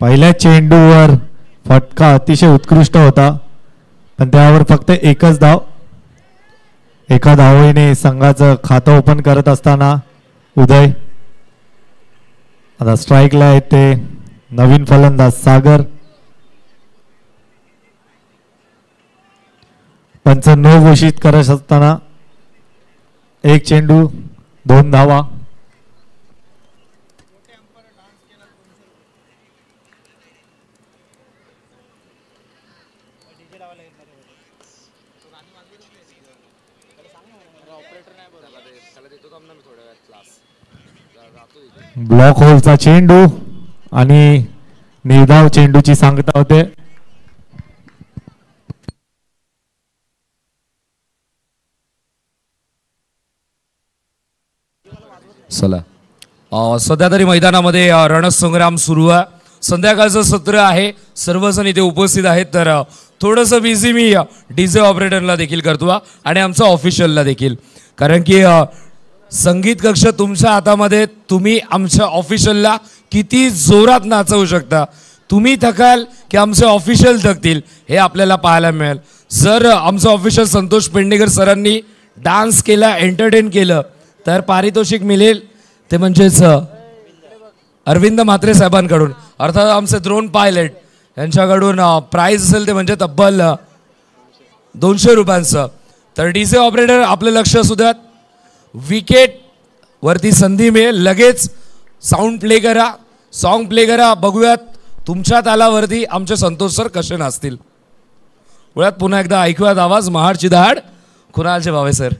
पहिल्या चेंडूवर फटका अतिशय उत्कृष्ट होता, पण त्यावर फक्त एकच धाव. एका धावेने संघाचं खातं ओपन करत असताना उदय. आता स्ट्राईकला आहे ते नवीन फलंदाज सागर. पंच नो घोषित करत असताना एक चेंडू 2 धावा. ब्लॉक होलचा चेंडू आणि निर्धाव चेंडूची सांगता होते. चला सध्या तरी मैदानामध्ये रणसंग्राम सुरू आहे. संध्याकाळचं सत्र आहे, सर्वजण इथे उपस्थित आहेत. तर थोडंसं बिझी मी डीजे ऑपरेटरला देखील करतो आणि आमचा ऑफिशियलला देखील, कारण की संगीत कक्ष तुमच्या हातामध्ये. तुम्ही आमच्या ऑफिशियलला किती जोरात नाचवू शकता, तुम्ही थकाल की आमचे ऑफिशियल थकतील, हे आपल्याला पाहायला मिळेल. जर आमचं ऑफिशियल संतोष पेंडेकर सरांनी डान्स केला, एंटरटेन केलं, तर पारितोषिक मिळेल. ते म्हणजेच अरविंद म्हात्रे साहेबांकडून, अर्थात आमचे ड्रोन पायलट यांच्याकडून प्राईज असेल ते म्हणजे तब्बल 200 रुपयांचं. तर डीजे ऑपरेटर आपलं लक्ष असू द्यात. विकेट वरती संधी मिळेल, लगेच साऊंड प्ले करा, सॉन्ग प्ले करा. बघूयात तुमच्या तालावरती आमचे संतोष सर कसे नाचतील. मुळात पुन्हा एकदा ऐकूयात आवाज महाडची दहाड कुणालचे भावे सर.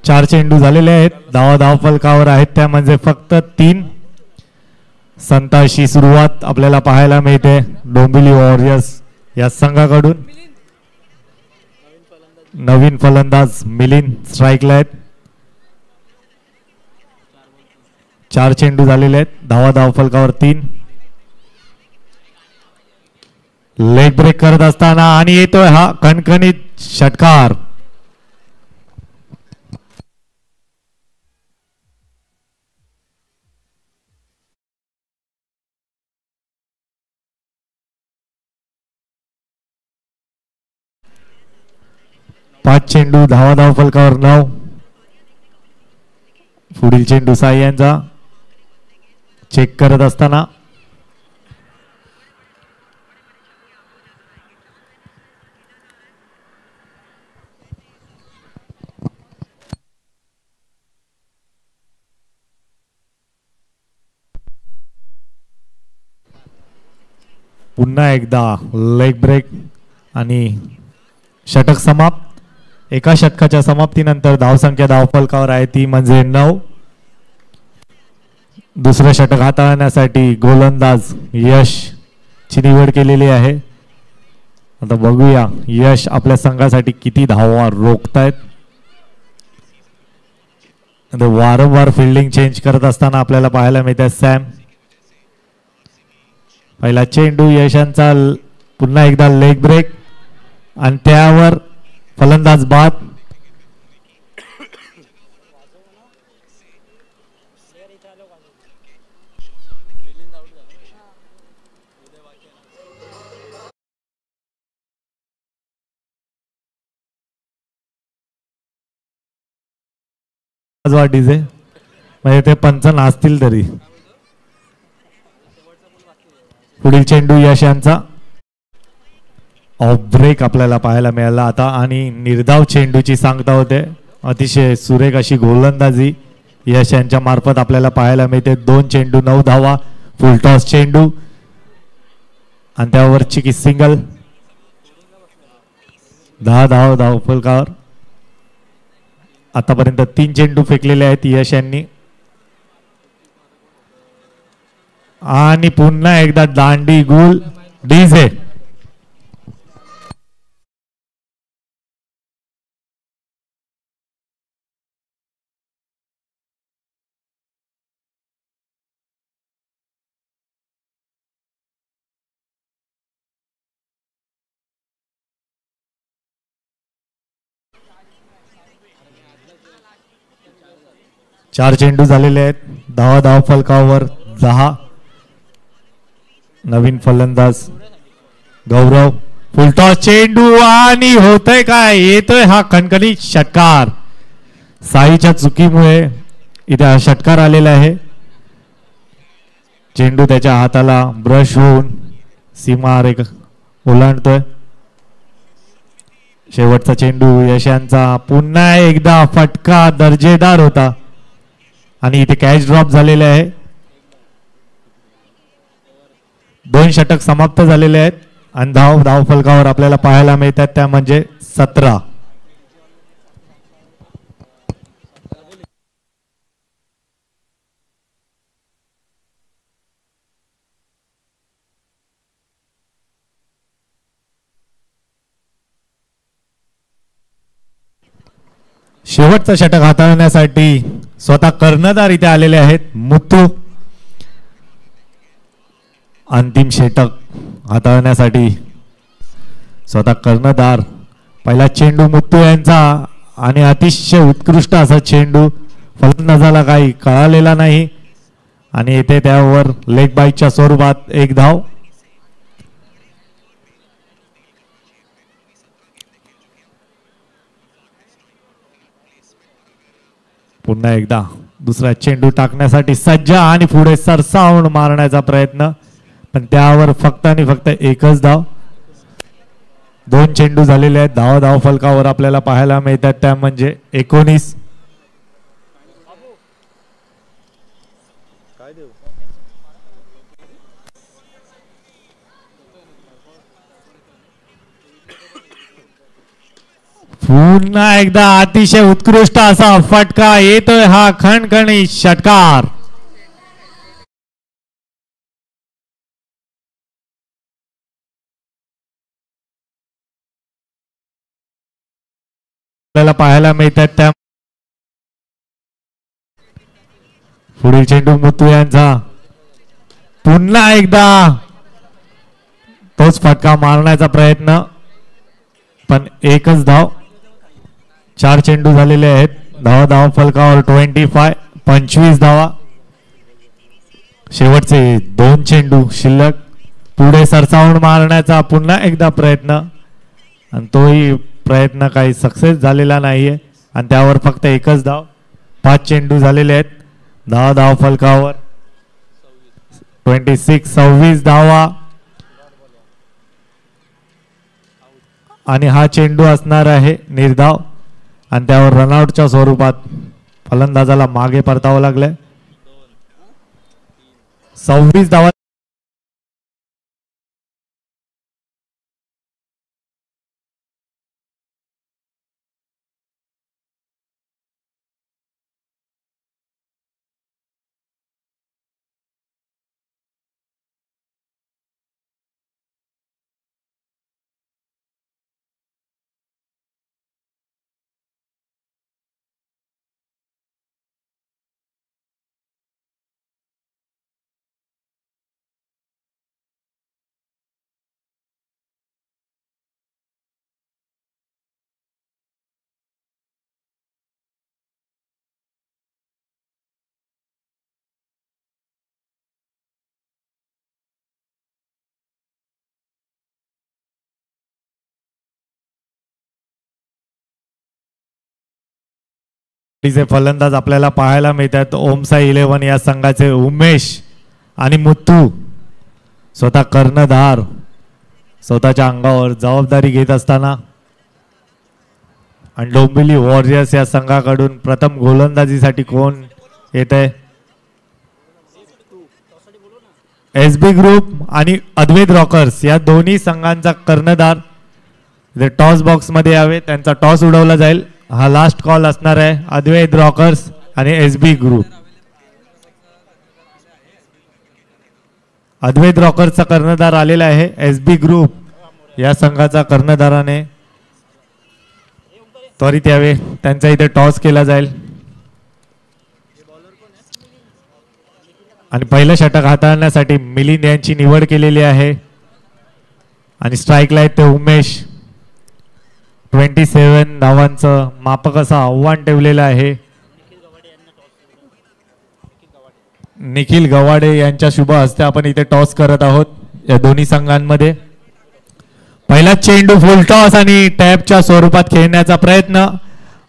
चार चेंडू झालेले आहेत, धाव फलकावर आहेत त्या म्हणजे फक्त 3. संताशी सुरुवात आपल्याला पाहायला मिळते डोंबिवली वॉरियर्स या संघाकडून. नवीन फलंदाज मिलिंद स्ट्राईकला आहेत. 4 चेंडू झालेले आहेत, धाव फलकावर 3. लेग ब्रेक करत असताना आणि येतोय हा कणकणीत षटकार. पाच चेंडू धाव फलकावर 9. पुढील चेंडू साई यांचा चेक करत असताना पुन्हा एकदा लेग ब्रेक आणि षटक समाप्त. एका षटकाच्या समाप्तीनंतर धावसंख्या धावफलकावर आहे ती म्हणजे 9. दुसरं षटक हाताळण्यासाठी गोलंदाज यश ची निवड केलेली आहे. आता बघूया यश आपल्या संघासाठी किती धावा रोखतायत. वारंवार फिल्डिंग चेंज करत असताना आपल्याला पाहायला मिळते सॅम. पहिला चेंडू यशांचा, पुन्हा एकदा लेग ब्रेक आणि त्यावर फलंदाज बाद. डीजे म्हणजे ते पंच नाचतील तरी. पुढील चेंडू यश यांचा ऑफ ब्रेक आपल्याला पाहायला मिळाला आता आणि निर्धाव चेंडूची सांगता होते. अतिशय सुरेख अशी गोलंदाजी यश यांच्या मार्फत आपल्याला पाहायला मिळते. 2 चेंडू 9 धावा. फुलटॉस चेंडू आणि त्यावरची की सिंगल. 10 धाव फलकावर. आतापर्यंत 3 चेंडू फेकलेले आहेत यश यांनी आणि पुन्हा एकदा दांडी गुल डीजे. 4 चेंडू झालेले आहेत. धाव फलकावर 10. नवीन फलंदाज गौरव. फुलटॉस चेंडू आणि होतय काय, येतोय हा खणखणीत षटकार. साईच्या चुकीमुळे इथे हा षटकार आलेला आहे. चेंडू त्याच्या हाताला ब्रश होऊन सीमा रेख ओलांडतोय. शेवटचा चेंडू यशांचा पुन्हा एकदा फटका दर्जेदार होता आणि इथे कॅच ड्रॉप झालेले आहे. 2 षटक समाप्त झालेले आहेत आणि धाव फलकावर आपल्याला पाहायला मिळतात त्या म्हणजे 17. शेवटचं षटक हाताळण्यासाठी स्वतः कर्णधार इथे आलेले आहेत. मुत्तू अंतिम षटक हाताळण्यासाठी स्वतः कर्णधार. पहिला चेंडू मुत्तू यांचा आणि अतिशय उत्कृष्ट असा चेंडू. फलंदाजाला काही कळालेला नाही आणि इथे त्यावर लेग बाईकच्या स्वरूपात 1 धाव. पुन्हा एकदा दुसरा चेंडू टाकण्यासाठी सज्ज आणि पुढे सरसावून मारण्याचा प्रयत्न, पण त्यावर फक्त आणि फक्त 1च धाव. 2 चेंडू झालेले आहेत. धाव फलकावर आपल्याला पाहायला मिळतात त्या म्हणजे 19. पुन्हा एकदा अतिशय उत्कृष्ट असा फटका येतोय हा खणखणीत षटकार. आपल्याला पाहायला मिळतात त्या पुढील चेंडू मुत्तू यांचा. पुन्हा एकदा तोच फटका मारण्याचा प्रयत्न, पण 1च धाव. 4 चेंडू झालेले आहेत. धाव फलकावर 25 धावा. शेवटचे 2 चेंडू शिल्लक. पुढे सरसावून मारण्याचा पुन्हा एकदा प्रयत्न आणि तोही प्रयत्न काही सक्सेस झालेला नाहीये आणि त्यावर फक्त 1च धाव. 5 चेंडू झालेले आहेत. धाव फलकावर 26 धावा आणि हा चेंडू असणार आहे निर्धाव आणि त्यावर रनआउटच्या स्वरूपात फलंदाजाला मागे परतावं लागलंय. 26 धावा. फलंदाज आपल्याला पाहायला मिळतात. ओमसाई 11 या संघाचे उमेश आणि मुत्तू. स्वतः कर्णधार स्वतःच्या अंगावर जबाबदारी घेत असताना आणि डोंबिवली वॉरियर्स या संघाकडून प्रथम गोलंदाजीसाठी कोण येत आहे? एसबी ग्रुप आणि अद्वैत रॉकर्स या दोन्ही संघांचा कर्णधार टॉस बॉक्स मध्ये यावे. त्यांचा टॉस उडवला जाईल. हा लास्ट कॉल असणार आहे. अद्वैत रॉकर्स आणि एसबी ग्रुप. अद्वैत रॉकर्सचा कर्णधार आलेला आहे. एसबी ग्रुप या संघाचा कर्णधाराने त्वरित यावे. त्यांचा इथे टॉस केला जाईल आणि पहिलं षटक हाताळण्यासाठी मिलिंद यांची निवड केलेली आहे आणि स्ट्राईकला आहेत ते उमेश. 27 धावांचं मापक असं आव्हान ठेवलेलं आहे. निखिल गवाडे यांच्या शुभ हस्ते आपण इथे टॉस करत आहोत या दोन्ही संघांमध्ये. पहिला चेंडू फुल टॉस आणि टॅपच्या स्वरूपात खेळण्याचा प्रयत्न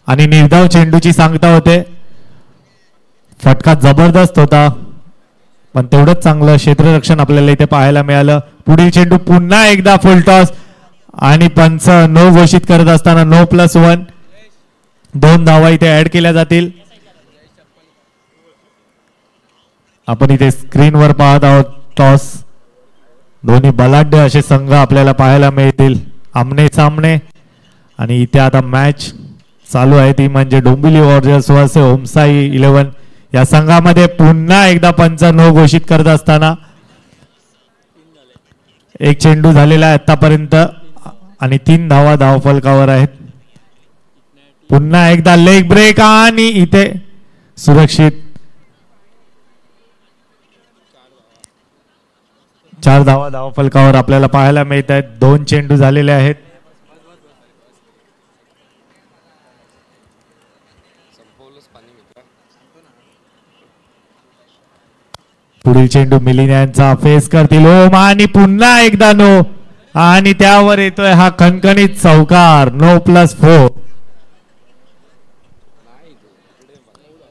आणि निर्धाव चेंडूची सांगता होते. फटका जबरदस्त होता पण तेवढंच चांगलं क्षेत्ररक्षण आपल्याला इथे पाहायला मिळालं. पुढील चेंडू पुन्हा एकदा फुल टॉस आणि पंच नो घोषित करत असताना नो+1 2 धावा इथे ऍड केल्या जातील. आपण इथे स्क्रीनवर पाहत आहोत टॉस. दोन्ही बलाढ्य असे संघ आपल्याला पाहायला मिळतील आमने सामने. आणि इथे आता मॅच चालू आहे ती म्हणजे डोंबिवली वॉरियर्स वर्सेस ओमसाई 11. या संघामध्ये पुन्हा एकदा पंच नो घोषित करत असताना एक चेंडू झालेला आहे आतापर्यंत आणि 3 धावा धावफलकावर आहेत. पुन्हा एकदा लेग ब्रेक आणि इथे सुरक्षित 4 धावा धावफलकावर आपल्याला पाहायला मिळत आहेत. 2 चेंडू झालेले आहेत. पुढील चेंडू मिलिंद यांचा फेस करतील ओम आणि पुन्हा एकदा नो आणि त्यावर येतोय हा खणखणीत चौकार नो+4.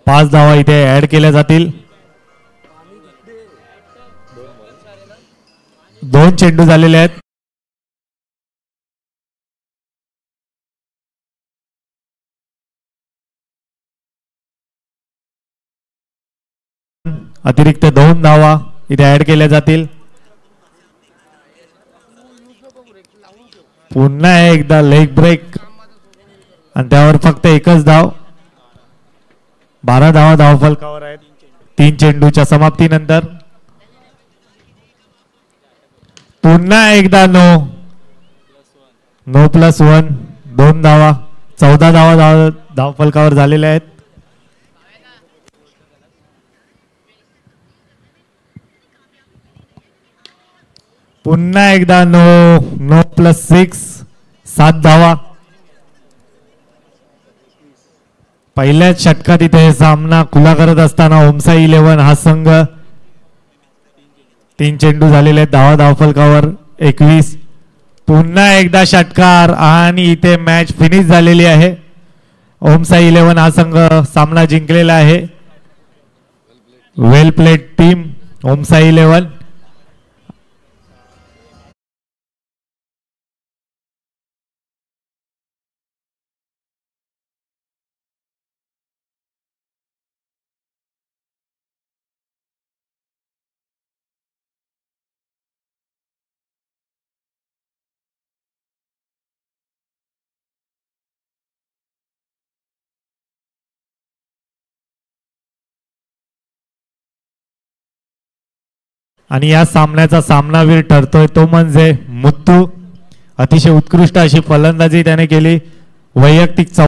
5 धावा इथे ऍड केल्या जातील. 2 चेंडू झालेले आहेत. अतिरिक्त 2 धावा इथे ऍड केल्या जातील. पुन्हा एकदा लेग ब्रेक आणि त्यावर फक्त एकच धाव. 12 धावा धावफलकावर आहेत 3 चेंडूच्या समाप्तीनंतर. पुन्हा एकदा नो+1 2 धावा. 14 धावा धावफलकावर झालेल्या आहेत. पुन्हा एकदा नो+6 7 धावा. पहिल्याच षटकात इथे सामना खुला करत असताना ओमसाई 11 हा संघ 3 चेंडू झालेले आहेत. धावफलकावर 21. पुन्हा एकदा षटकार आणि इथे मॅच फिनिश झालेली आहे. ओमसाई 11 हा संघ सामना जिंकलेला आहे. वेल प्लेड टीम ओमसाई 11. आणि या सामन्याचा सामनावीर ठरतोय तो म्हणजे मुत्तू. अतिशय उत्कृष्ट अशी फलंदाजी त्याने केली. वैयक्तिक